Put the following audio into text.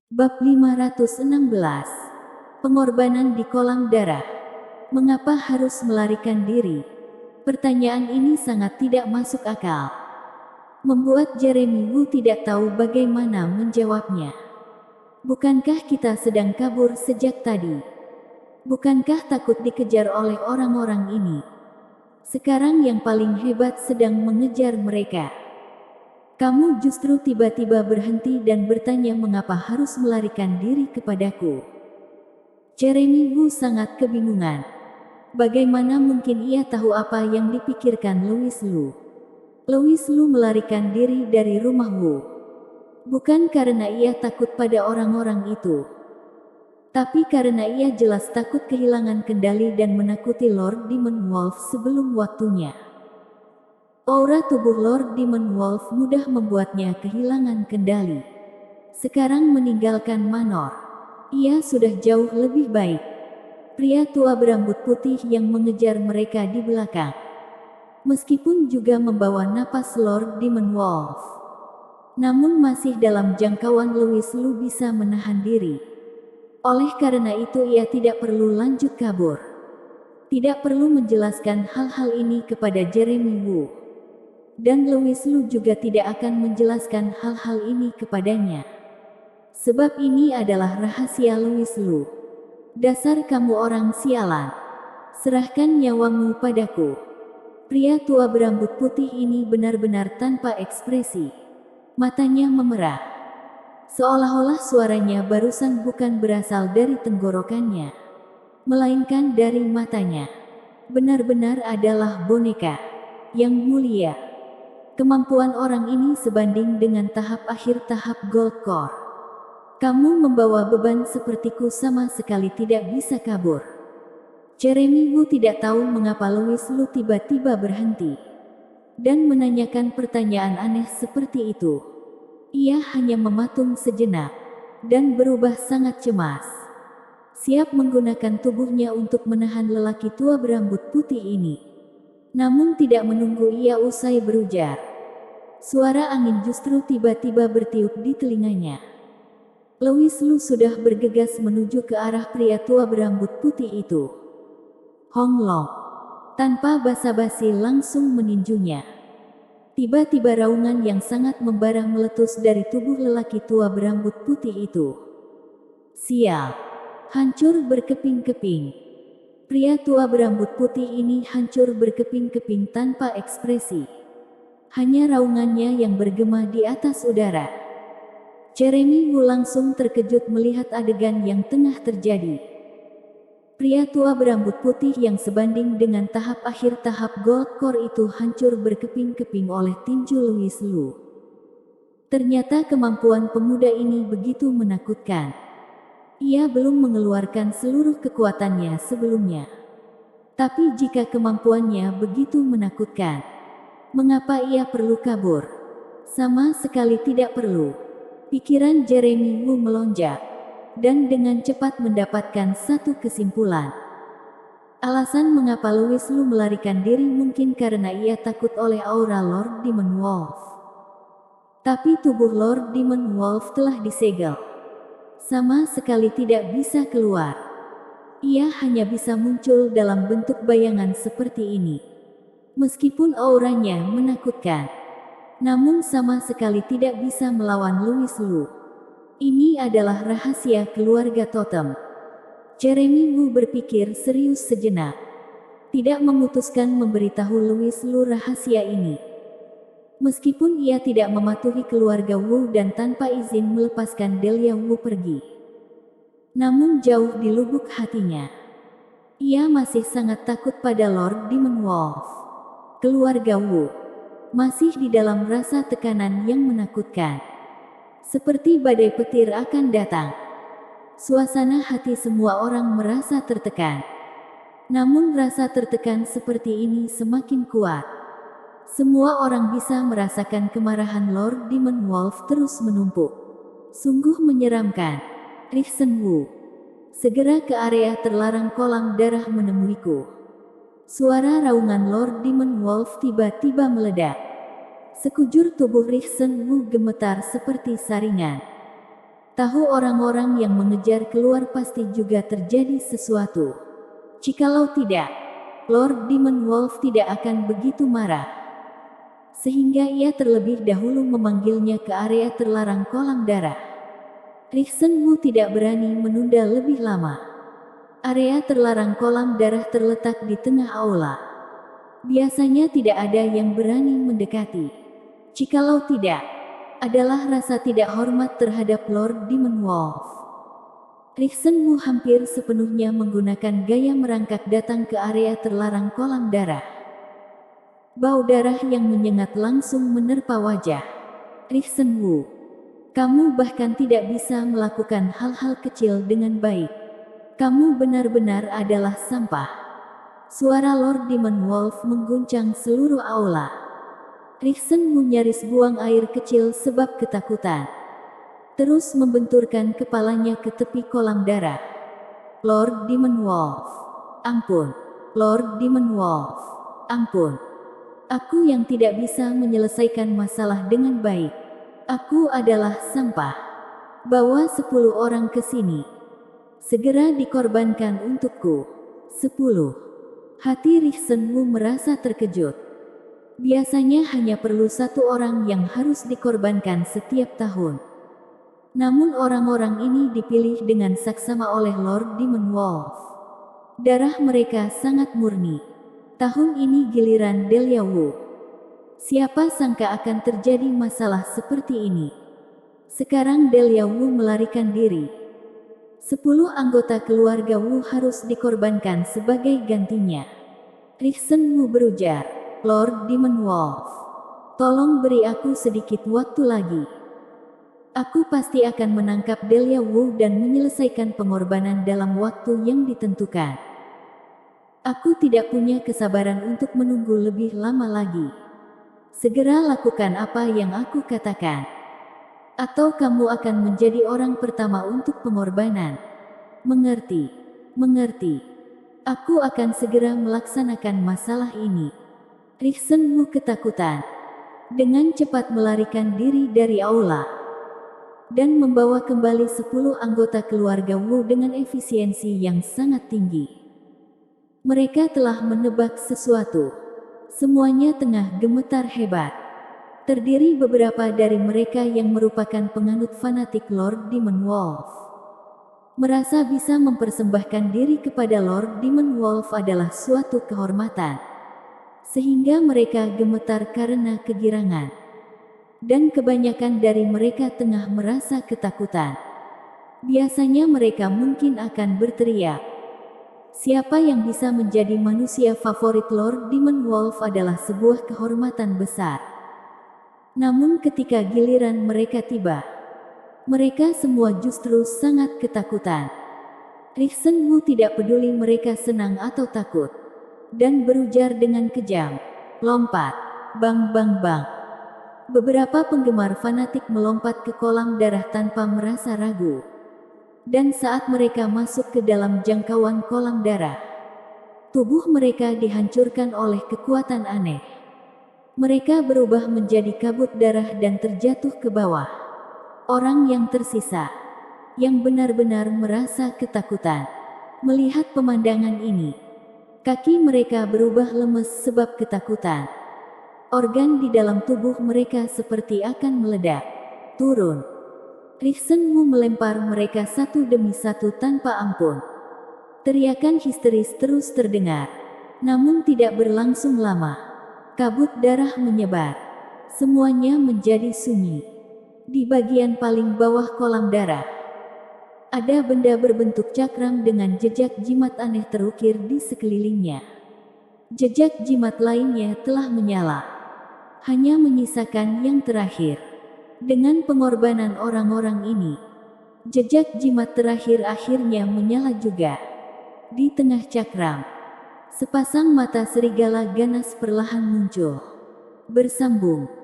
Bab 516. Pengorbanan di kolam darah. Mengapa harus melarikan diri? Pertanyaan ini sangat tidak masuk akal. Membuat Jeremy Wu tidak tahu bagaimana menjawabnya. Bukankah kita sedang kabur sejak tadi? Bukankah takut dikejar oleh orang-orang ini? Sekarang yang paling hebat sedang mengejar mereka. Kamu justru tiba-tiba berhenti dan bertanya mengapa harus melarikan diri kepadaku. Jeremy Wu sangat kebingungan. Bagaimana mungkin ia tahu apa yang dipikirkan Louis Lu? Louis Lu melarikan diri dari rumah Wu. Bukan karena ia takut pada orang-orang itu. Tapi karena ia jelas takut kehilangan kendali dan menakuti Lord Demon Wolf sebelum waktunya. Aura tubuh Lord Demon Wolf mudah membuatnya kehilangan kendali. Sekarang meninggalkan Manor. Ia sudah jauh lebih baik. Pria tua berambut putih yang mengejar mereka di belakang. Meskipun juga membawa napas Lord Demon Wolf. Namun masih dalam jangkauan Louis Lu bisa menahan diri. Oleh karena itu ia tidak perlu lanjut kabur. Tidak perlu menjelaskan hal-hal ini kepada Jeremy Wu. Dan Louis Lu juga tidak akan menjelaskan hal-hal ini kepadanya. Sebab ini adalah rahasia Louis Lu. Dasar kamu orang sialan. Serahkan nyawamu padaku. Pria tua berambut putih ini benar-benar tanpa ekspresi. Matanya memerah. Seolah-olah suaranya barusan bukan berasal dari tenggorokannya, melainkan dari matanya. Benar-benar adalah boneka. Yang mulia. Kemampuan orang ini sebanding dengan tahap akhir tahap Gold Core. Kamu membawa beban sepertiku sama sekali tidak bisa kabur. Jeremy Wu tidak tahu mengapa Louis Lu tiba-tiba berhenti dan menanyakan pertanyaan aneh seperti itu. Ia hanya mematung sejenak dan berubah sangat cemas. Siap menggunakan tubuhnya untuk menahan lelaki tua berambut putih ini. Namun tidak menunggu ia usai berujar. Suara angin justru tiba-tiba bertiup di telinganya. Louis Lu sudah bergegas menuju ke arah pria tua berambut putih itu. Hong Long. Tanpa basa-basi langsung meninjunya. Tiba-tiba raungan yang sangat membara meletus dari tubuh lelaki tua berambut putih itu. Sial. Hancur berkeping-keping. Pria tua berambut putih ini hancur berkeping-keping tanpa ekspresi. Hanya raungannya yang bergema di atas udara. Jeremy Wu langsung terkejut melihat adegan yang tengah terjadi. Pria tua berambut putih yang sebanding dengan tahap akhir tahap Gold Core itu hancur berkeping-keping oleh tinju Louis Lu. Ternyata kemampuan pemuda ini begitu menakutkan. Ia belum mengeluarkan seluruh kekuatannya sebelumnya. Tapi jika kemampuannya begitu menakutkan, mengapa ia perlu kabur? Sama sekali tidak perlu. Pikiran Jeremy Wu melonjak, dan dengan cepat mendapatkan satu kesimpulan. Alasan mengapa Louis Lu melarikan diri mungkin karena ia takut oleh aura Lord Demon Wolf. Tapi tubuh Lord Demon Wolf telah disegel. Sama sekali tidak bisa keluar. Ia hanya bisa muncul dalam bentuk bayangan seperti ini. Meskipun auranya menakutkan, namun sama sekali tidak bisa melawan Louis Lu. Ini adalah rahasia keluarga totem. Jeremy Wu berpikir serius sejenak. Tidak memutuskan memberitahu Louis Lu rahasia ini. Meskipun ia tidak mematuhi keluarga Wu dan tanpa izin melepaskan Delia Wu pergi. Namun jauh di lubuk hatinya, ia masih sangat takut pada Lord Demon Wolf. Keluarga Wu masih di dalam rasa tekanan yang menakutkan. Seperti badai petir akan datang. Suasana hati semua orang merasa tertekan. Namun rasa tertekan seperti ini semakin kuat. Semua orang bisa merasakan kemarahan Lord Demon Wolf terus menumpuk. Sungguh menyeramkan. Rixen Wu, segera ke area terlarang kolam darah menemuiku. Suara raungan Lord Demon Wolf tiba-tiba meledak. Sekujur tubuh Rixen Wu gemetar seperti saringan. Tahu orang-orang yang mengejar keluar pasti juga terjadi sesuatu. Jikalau tidak, Lord Demon Wolf tidak akan begitu marah. Sehingga ia terlebih dahulu memanggilnya ke area terlarang kolam darah. Rixen Wu tidak berani menunda lebih lama. Area terlarang kolam darah terletak di tengah aula. Biasanya tidak ada yang berani mendekati. Jikalau tidak, adalah rasa tidak hormat terhadap Lord Demon Wolf. Rixen Wu hampir sepenuhnya menggunakan gaya merangkak datang ke area terlarang kolam darah. Bau darah yang menyengat langsung menerpa wajah Rixen Wu. Kamu bahkan tidak bisa melakukan hal-hal kecil dengan baik. Kamu benar-benar adalah sampah. Suara Lord Demon Wolf mengguncang seluruh aula. Rixen Wu nyaris buang air kecil sebab ketakutan. Terus membenturkan kepalanya ke tepi kolam darah. Lord Demon Wolf. Ampun. Lord Demon Wolf. Ampun. Aku yang tidak bisa menyelesaikan masalah dengan baik. Aku adalah sampah. Bawa 10 orang ke sini. Segera dikorbankan untukku. 10. Hati Rixen Wu merasa terkejut. Biasanya hanya perlu 1 orang yang harus dikorbankan setiap tahun. Namun orang-orang ini dipilih dengan saksama oleh Lord Demon Wolf. Darah mereka sangat murni. Tahun ini giliran Delia Wu. Siapa sangka akan terjadi masalah seperti ini. Sekarang Delia Wu melarikan diri. 10 anggota keluarga Wu harus dikorbankan sebagai gantinya. Rixen Wu berujar, Lord Demon Wolf. Tolong beri aku sedikit waktu lagi. Aku pasti akan menangkap Delia Wu dan menyelesaikan pengorbanan dalam waktu yang ditentukan. Aku tidak punya kesabaran untuk menunggu lebih lama lagi. Segera lakukan apa yang aku katakan. Atau kamu akan menjadi orang pertama untuk pengorbanan. Mengerti? Mengerti. Aku akan segera melaksanakan masalah ini. Rixen Wu ketakutan. Dengan cepat melarikan diri dari aula. Dan membawa kembali 10 anggota keluarga Wu dengan efisiensi yang sangat tinggi. Mereka telah menebak sesuatu. Semuanya tengah gemetar hebat. Terdiri beberapa dari mereka yang merupakan penganut fanatik Lord Demon Wolf. Merasa bisa mempersembahkan diri kepada Lord Demon Wolf adalah suatu kehormatan. Sehingga mereka gemetar karena kegirangan. Dan kebanyakan dari mereka tengah merasa ketakutan. Biasanya mereka mungkin akan berteriak. Siapa yang bisa menjadi manusia favorit Lord Demon Wolf adalah sebuah kehormatan besar. Namun ketika giliran mereka tiba, mereka semua justru sangat ketakutan. Rixen Wu tidak peduli mereka senang atau takut. Dan berujar dengan kejam. Lompat. Bang bang bang. Beberapa penggemar fanatik melompat ke kolam darah tanpa merasa ragu. Dan saat mereka masuk ke dalam jangkauan kolam darah, tubuh mereka dihancurkan oleh kekuatan aneh. Mereka berubah menjadi kabut darah dan terjatuh ke bawah. Orang yang tersisa, yang benar-benar merasa ketakutan, melihat pemandangan ini. Kaki mereka berubah lemes sebab ketakutan. Organ di dalam tubuh mereka seperti akan meledak. Turun. Rixen Wu melempar mereka satu demi satu tanpa ampun. Teriakan histeris terus terdengar. Namun tidak berlangsung lama. Kabut darah menyebar. Semuanya menjadi sunyi. Di bagian paling bawah kolam darah, ada benda berbentuk cakram dengan jejak jimat aneh terukir di sekelilingnya. Jejak jimat lainnya telah menyala. Hanya menyisakan yang terakhir. Dengan pengorbanan orang-orang ini, jejak jimat terakhir akhirnya menyala juga. Di tengah cakram, sepasang mata serigala ganas perlahan muncul. Bersambung.